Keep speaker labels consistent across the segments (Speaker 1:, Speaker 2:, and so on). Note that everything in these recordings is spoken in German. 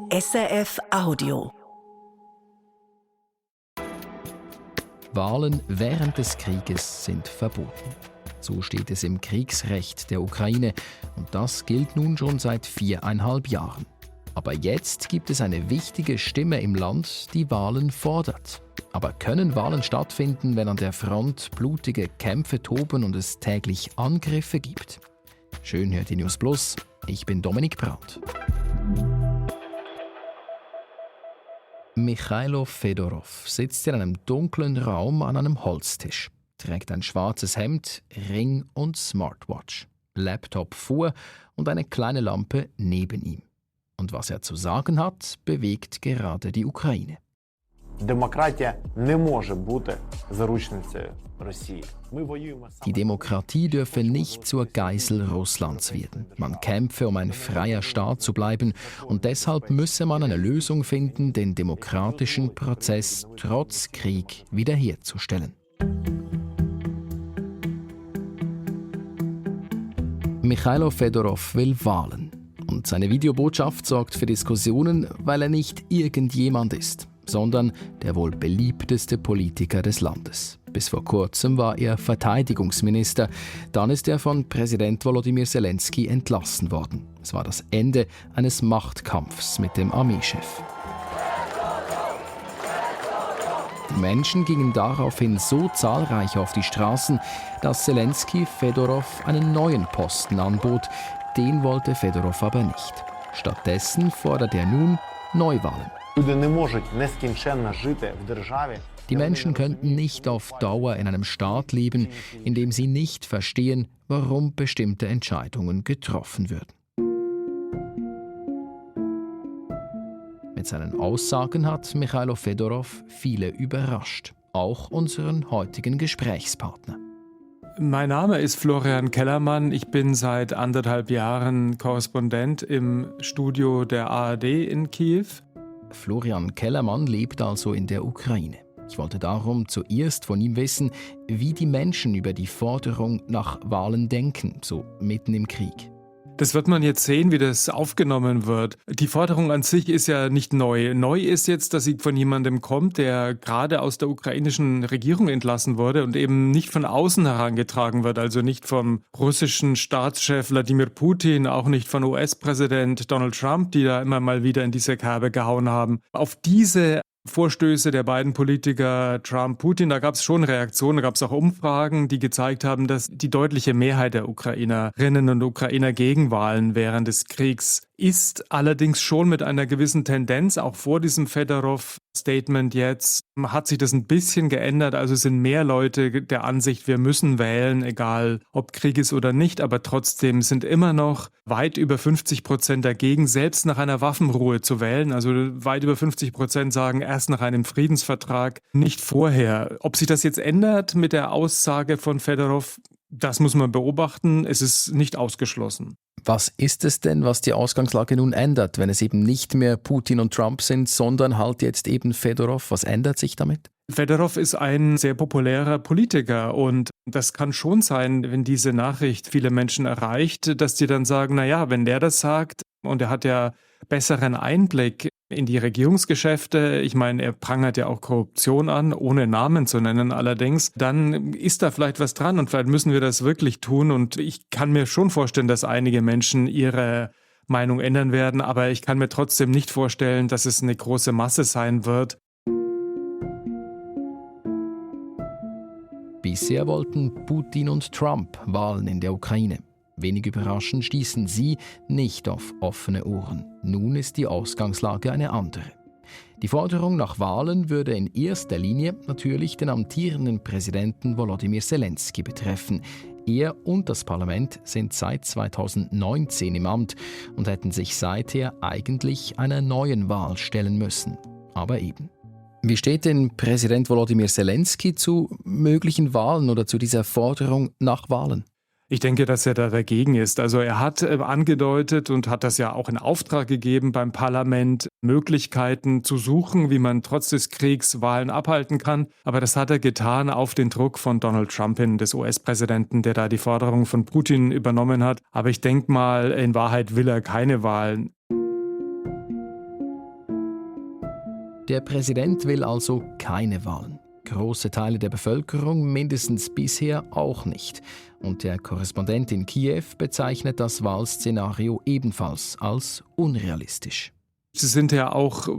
Speaker 1: SRF Audio.
Speaker 2: Wahlen während des Krieges sind verboten. So steht es im Kriegsrecht der Ukraine und das gilt nun schon seit 4,5 Jahren. Aber jetzt gibt es eine wichtige Stimme im Land, die Wahlen fordert. Aber können Wahlen stattfinden, wenn an der Front blutige Kämpfe toben und es täglich Angriffe gibt? Schön hört ihr News Plus. Ich bin Dominik Brandt. Michailo Fedorov sitzt in einem dunklen Raum an einem Holztisch, trägt ein schwarzes Hemd, Ring und Smartwatch, Laptop vor und eine kleine Lampe neben ihm. Und was er zu sagen hat, bewegt gerade die Ukraine. Die Demokratie dürfe nicht zur Geisel Russlands werden. Man kämpfe, um ein freier Staat zu bleiben, und deshalb müsse man eine Lösung finden, den demokratischen Prozess trotz Krieg wiederherzustellen. Michailo Fedorov will Wahlen. Und seine Videobotschaft sorgt für Diskussionen, weil er nicht irgendjemand ist, sondern der wohl beliebteste Politiker des Landes. Bis vor kurzem war er Verteidigungsminister. Dann ist er von Präsident Volodymyr Zelensky entlassen worden. Es war das Ende eines Machtkampfs mit dem Armeechef. Die Menschen gingen daraufhin so zahlreich auf die Straßen, dass Zelensky Fedorov einen neuen Posten anbot. Den wollte Fedorov aber nicht. Stattdessen fordert er nun Neuwahlen. Die Menschen könnten nicht auf Dauer in einem Staat leben, in dem sie nicht verstehen, warum bestimmte Entscheidungen getroffen würden. Mit seinen Aussagen hat Michailo Fedorov viele überrascht, auch unseren heutigen Gesprächspartner.
Speaker 3: Mein Name ist Florian Kellermann. Ich bin seit 1,5 Jahren Korrespondent im Studio der ARD in Kiew.
Speaker 2: Florian Kellermann lebt also in der Ukraine. Ich wollte darum zuerst von ihm wissen, wie die Menschen über die Forderung nach Wahlen denken, so mitten im Krieg.
Speaker 3: Das wird man jetzt sehen, wie das aufgenommen wird. Die Forderung an sich ist ja nicht neu. Neu ist jetzt, dass sie von jemandem kommt, der gerade aus der ukrainischen Regierung entlassen wurde und eben nicht von außen herangetragen wird, also nicht vom russischen Staatschef Wladimir Putin, auch nicht von US-Präsident Donald Trump, die da immer mal wieder in diese Kerbe gehauen haben. Auf diese Vorstöße der beiden Politiker Trump, Putin, da gab es schon Reaktionen, da gab es auch Umfragen, die gezeigt haben, dass die deutliche Mehrheit der Ukrainerinnen und Ukrainer gegen Wahlen während des Kriegs ist, allerdings schon mit einer gewissen Tendenz, auch vor diesem Fedorov-Statement jetzt, hat sich das ein bisschen geändert, also es sind mehr Leute der Ansicht, wir müssen wählen, egal ob Krieg ist oder nicht, aber trotzdem sind immer noch weit über 50% dagegen, selbst nach einer Waffenruhe zu wählen, also weit über 50% sagen, erst nach einem Friedensvertrag, nicht vorher. Ob sich das jetzt ändert mit der Aussage von Fedorov, das muss man beobachten, es ist nicht ausgeschlossen.
Speaker 2: Was ist es denn, was die Ausgangslage nun ändert, wenn es eben nicht mehr Putin und Trump sind, sondern halt jetzt eben Fedorov? Was ändert sich damit?
Speaker 3: Fedorov ist ein sehr populärer Politiker und das kann schon sein, wenn diese Nachricht viele Menschen erreicht, dass die dann sagen, naja, wenn der das sagt und er hat ja besseren Einblick in die Regierungsgeschäfte, ich meine, er prangert ja auch Korruption an, ohne Namen zu nennen allerdings, dann ist da vielleicht was dran und vielleicht müssen wir das wirklich tun und ich kann mir schon vorstellen, dass einige Menschen ihre Meinung ändern werden, aber ich kann mir trotzdem nicht vorstellen, dass es eine große Masse sein wird.
Speaker 2: Bisher wollten Putin und Trump Wahlen in der Ukraine. Wenig überraschend stießen sie nicht auf offene Ohren. Nun ist die Ausgangslage eine andere. Die Forderung nach Wahlen würde in erster Linie natürlich den amtierenden Präsidenten Volodymyr Zelensky betreffen. Er und das Parlament sind seit 2019 im Amt und hätten sich seither eigentlich einer neuen Wahl stellen müssen. Aber eben. Wie steht denn Präsident Volodymyr Zelensky zu möglichen Wahlen oder zu dieser Forderung nach Wahlen?
Speaker 3: Ich denke, dass er da dagegen ist. Also er hat angedeutet und hat das ja auch in Auftrag gegeben beim Parlament, Möglichkeiten zu suchen, wie man trotz des Kriegs Wahlen abhalten kann. Aber das hat er getan auf den Druck von Donald Trump hin, des US-Präsidenten, der da die Forderung von Putin übernommen hat. Aber ich denke mal, in Wahrheit will er keine Wahlen.
Speaker 2: Der Präsident will also keine Wahlen. Große Teile der Bevölkerung mindestens bisher auch nicht. Und der Korrespondent in Kiew bezeichnet das Wahlszenario ebenfalls als unrealistisch.
Speaker 3: Sie sind ja auch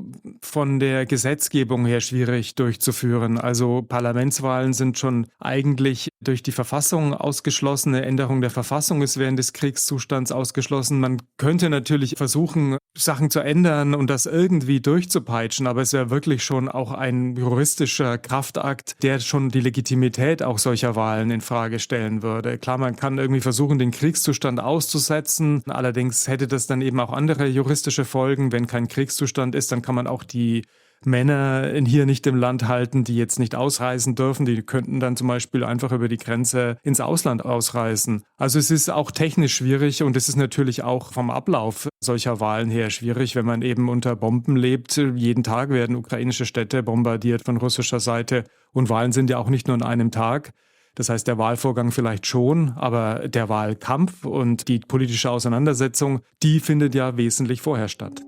Speaker 3: von der Gesetzgebung her schwierig durchzuführen. Also Parlamentswahlen sind schon eigentlich durch die Verfassung ausgeschlossen. Eine Änderung der Verfassung ist während des Kriegszustands ausgeschlossen. Man könnte natürlich versuchen, Sachen zu ändern und das irgendwie durchzupeitschen, aber es wäre wirklich schon auch ein juristischer Kraftakt, der schon die Legitimität auch solcher Wahlen in Frage stellen würde. Klar, man kann irgendwie versuchen, den Kriegszustand auszusetzen. Allerdings hätte das dann eben auch andere juristische Folgen. Wenn kein Kriegszustand ist, dann kann man auch die Männer hier nicht im Land halten, die jetzt nicht ausreisen dürfen. Die könnten dann zum Beispiel einfach über die Grenze ins Ausland ausreisen. Also es ist auch technisch schwierig und es ist natürlich auch vom Ablauf solcher Wahlen her schwierig, wenn man eben unter Bomben lebt. Jeden Tag werden ukrainische Städte bombardiert von russischer Seite und Wahlen sind ja auch nicht nur an einem Tag. Das heißt, der Wahlvorgang vielleicht schon, aber der Wahlkampf und die politische Auseinandersetzung, die findet ja wesentlich vorher statt.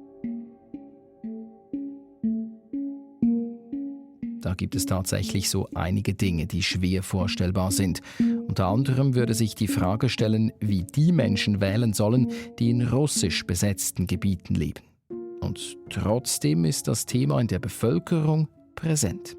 Speaker 2: Da gibt es tatsächlich so einige Dinge, die schwer vorstellbar sind. Unter anderem würde sich die Frage stellen, wie die Menschen wählen sollen, die in russisch besetzten Gebieten leben. Und trotzdem ist das Thema in der Bevölkerung präsent.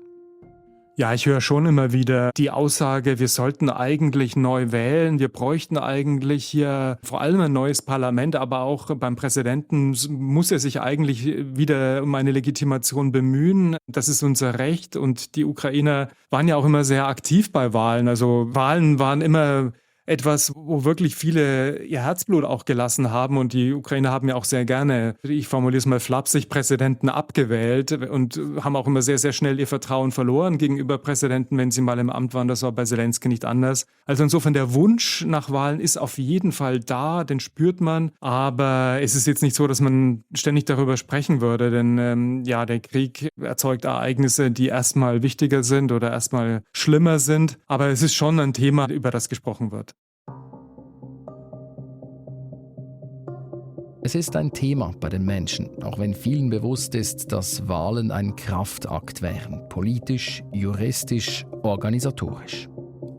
Speaker 3: Ja, ich höre schon immer wieder die Aussage, wir sollten eigentlich neu wählen, wir bräuchten eigentlich hier vor allem ein neues Parlament, aber auch beim Präsidenten muss er sich eigentlich wieder um eine Legitimation bemühen. Das ist unser Recht und die Ukrainer waren ja auch immer sehr aktiv bei Wahlen. Also Wahlen waren immer etwas, wo wirklich viele ihr Herzblut auch gelassen haben und die Ukrainer haben ja auch sehr gerne, ich formuliere es mal flapsig, Präsidenten abgewählt und haben auch immer sehr, sehr schnell ihr Vertrauen verloren gegenüber Präsidenten, wenn sie mal im Amt waren. Das war bei Zelensky nicht anders. Also insofern der Wunsch nach Wahlen ist auf jeden Fall da, den spürt man, aber es ist jetzt nicht so, dass man ständig darüber sprechen würde, denn der Krieg erzeugt Ereignisse, die erstmal wichtiger sind oder erstmal schlimmer sind, aber es ist schon ein Thema, über das gesprochen wird.
Speaker 2: Es ist ein Thema bei den Menschen, auch wenn vielen bewusst ist, dass Wahlen ein Kraftakt wären, politisch, juristisch, organisatorisch.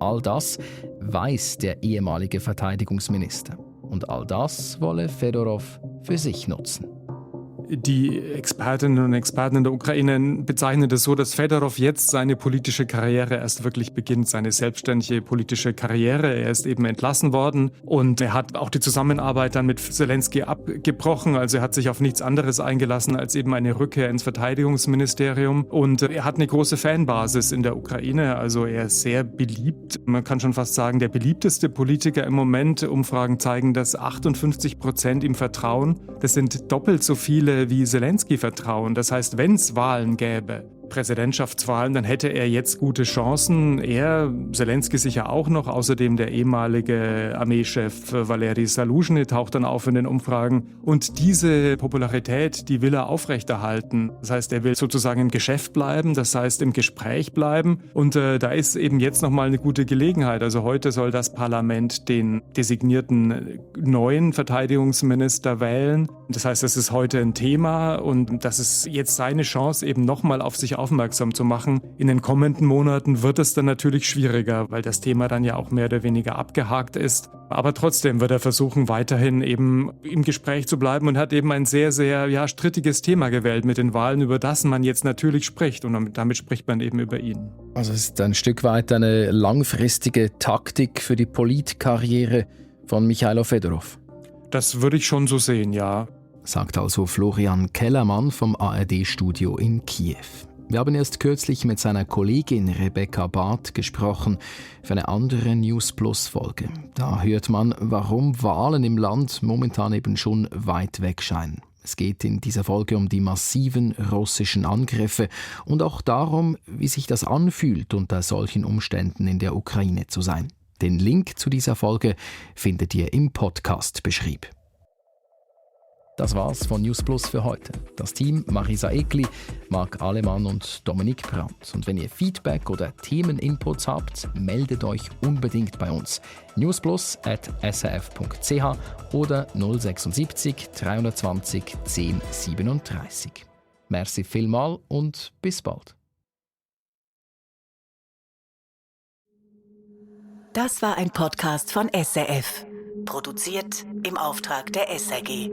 Speaker 2: All das weiß der ehemalige Verteidigungsminister. Und all das wolle Fedorov für sich nutzen.
Speaker 3: Die Expertinnen und Experten in der Ukraine bezeichnen es so, dass Fedorov jetzt seine politische Karriere erst wirklich beginnt, seine selbstständige politische Karriere. Er ist eben entlassen worden und er hat auch die Zusammenarbeit dann mit Zelensky abgebrochen. Also er hat sich auf nichts anderes eingelassen als eben eine Rückkehr ins Verteidigungsministerium. Und er hat eine große Fanbasis in der Ukraine. Also er ist sehr beliebt. Man kann schon fast sagen, der beliebteste Politiker im Moment. Umfragen zeigen, dass 58% ihm vertrauen. Das sind doppelt so viele wie Zelensky vertrauen. Das heißt, wenn es Wahlen gäbe, Präsidentschaftswahlen, dann hätte er jetzt gute Chancen. Er, Zelensky sicher auch noch, außerdem der ehemalige Armeechef Valeri Saluzhny taucht dann auf in den Umfragen. Und diese Popularität, die will er aufrechterhalten. Das heißt, er will sozusagen im Geschäft bleiben, das heißt im Gespräch bleiben. Und da ist eben jetzt nochmal eine gute Gelegenheit. Also heute soll das Parlament den designierten neuen Verteidigungsminister wählen. Das heißt, das ist heute ein Thema und das ist jetzt seine Chance, eben nochmal auf sich aufmerksam zu machen. In den kommenden Monaten wird es dann natürlich schwieriger, weil das Thema dann ja auch mehr oder weniger abgehakt ist. Aber trotzdem wird er versuchen, weiterhin eben im Gespräch zu bleiben und hat eben ein sehr, sehr strittiges Thema gewählt mit den Wahlen, über das man jetzt natürlich spricht und damit spricht man eben über ihn.
Speaker 2: Also es ist ein Stück weit eine langfristige Taktik für die Politkarriere von Michailo Fedorov.
Speaker 3: Das würde ich schon so sehen, ja.
Speaker 2: Sagt also Florian Kellermann vom ARD-Studio in Kiew. Wir haben erst kürzlich mit seiner Kollegin Rebecca Barth gesprochen für eine andere News Plus Folge. Da hört man, warum Wahlen im Land momentan eben schon weit weg scheinen. Es geht in dieser Folge um die massiven russischen Angriffe und auch darum, wie sich das anfühlt, unter solchen Umständen in der Ukraine zu sein. Den Link zu dieser Folge findet ihr im Podcast-Beschrieb. Das war's von News Plus für heute. Das Team Marisa Ekli, Marc Alemann und Dominik Brandt. Und wenn ihr Feedback oder Themeninputs habt, meldet euch unbedingt bei uns. newsplus@srf.ch oder 076 320 1037. Merci vielmal und bis bald.
Speaker 1: Das war ein Podcast von SRF, produziert im Auftrag der SRG.